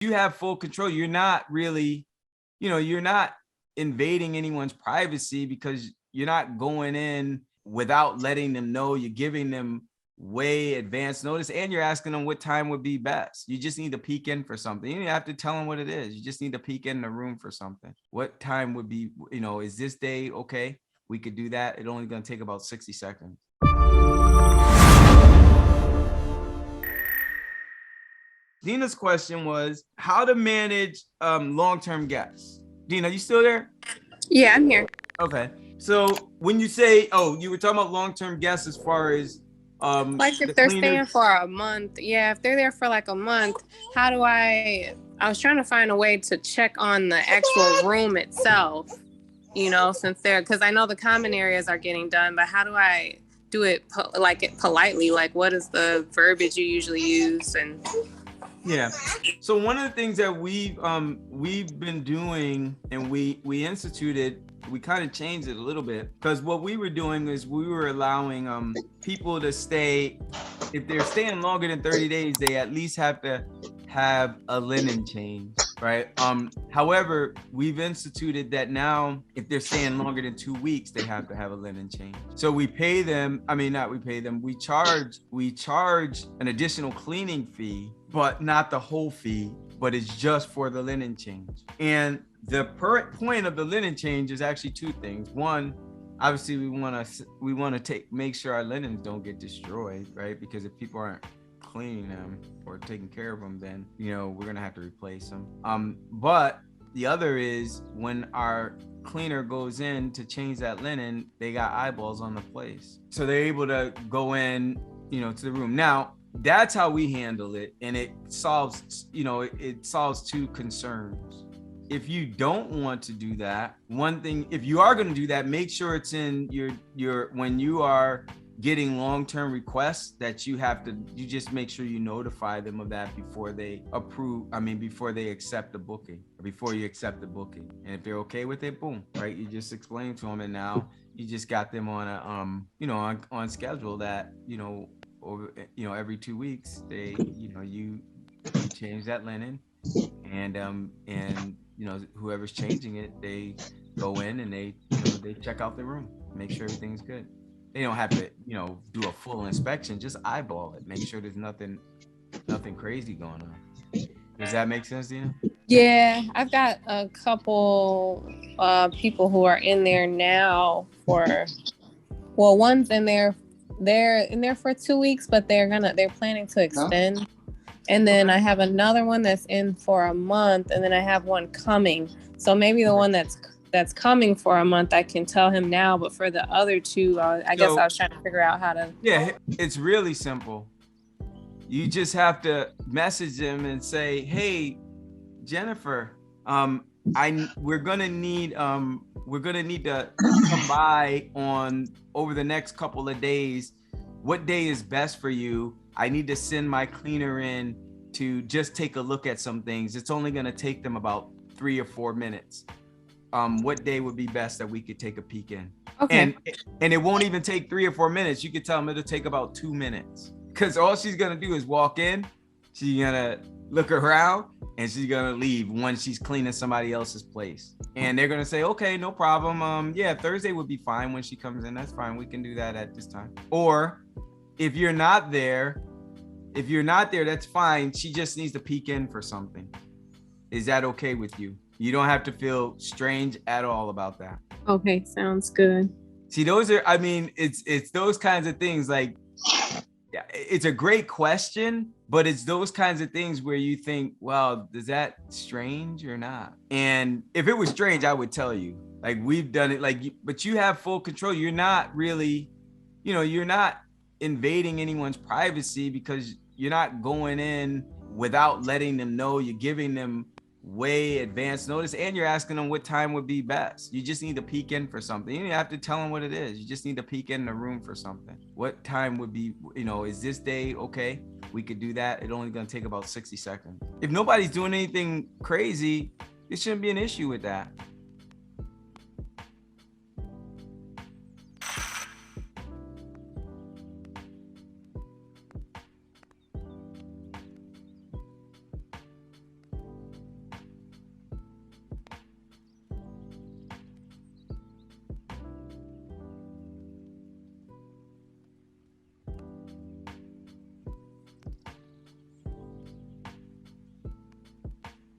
You have full control. You're not really, you're not invading anyone's privacy because you're not going in without letting them know. You're giving them way advanced notice, and you're asking them what time would be best. You just need to peek in for something. You don't have to tell them what it is. You just need to peek in the room for something. What time would be, is this day okay? We could do that. It's only going to take about 60 seconds. Dina's question was how to manage long-term guests. Dina, you still there? Yeah, I'm here. Okay. So when you say, you were talking about long-term guests as far as like if they're staying for a month. Yeah, if they're there for like a month, how do I was trying to find a way to check on the actual room itself, since because I know the common areas are getting done, but how do I do it politely? Like, what is the verbiage you usually use? And yeah, so one of the things that we've been doing, and we instituted, we kind of changed it a little bit, because what we were doing is we were allowing people to stay, if they're staying longer than 30 days, they at least have to have a linen change, right? However, we've instituted that now if they're staying longer than 2 weeks, they have to have a linen change. So we pay them, we charge an additional cleaning fee, but not the whole fee, but it's just for the linen change. And the point of the linen change is actually two things. One, obviously we want to make sure our linens don't get destroyed, right? Because if people aren't cleaning them or taking care of them, then we're gonna have to replace them. But the other is when our cleaner goes in to change that linen, they got eyeballs on the place, so they're able to go in, to the room. Now that's how we handle it, and it solves two concerns. If you don't want to do that, one thing, if you are going to do that, make sure it's in your when you are getting long-term requests that you just make sure you notify them of that before they before they accept the booking, or before you accept the booking. And if they're okay with it, boom, right? You just explain to them, and now you just got them on a on schedule that over every 2 weeks they you change that linen, and whoever's changing it, they go in and they check out the room, make sure everything's good. They don't have to do a full inspection, just eyeball it, make sure there's nothing crazy going on. Does that make sense, Dina? Yeah, I've got a couple people who are in there now one's in there, they're in there for 2 weeks, but they're planning to extend. And then I have another one that's in for a month, and then I have one coming. So maybe the one that's coming for a month, I can tell him now, but for the other two, I guess I was trying to figure out how to. Yeah, it's really simple. You just have to message them and say, hey, Jennifer, we're gonna need to come by over the next couple of days. What day is best for you? I need to send my cleaner in to just take a look at some things. It's only gonna take them about 3 or 4 minutes. What day would be best that we could take a peek in? Okay. And it won't even take 3 or 4 minutes. You could tell them it'll take about 2 minutes, because all she's gonna do is walk in, she's gonna look around, and she's gonna leave once she's cleaning somebody else's place. And they're gonna say, okay, no problem. Yeah, Thursday would be fine when she comes in. That's fine. We can do that at this time. Or if you're not there, that's fine. She just needs to peek in for something. Is that okay with you? You don't have to feel strange at all about that. Okay, sounds good. See, it's those kinds of things. Like, it's a great question, but it's those kinds of things where you think, well, is that strange or not? And if it was strange, I would tell you. Like, we've done it, but you have full control. You're not really, you're not invading anyone's privacy because you're not going in without letting them know. You're giving them way advanced notice, and you're asking them what time would be best. You just need to peek in for something. You don't have to tell them what it is. You just need to peek in the room for something. What time would be, is this day okay? We could do that. It's only going to take about 60 seconds. If nobody's doing anything crazy, it shouldn't be an issue with that.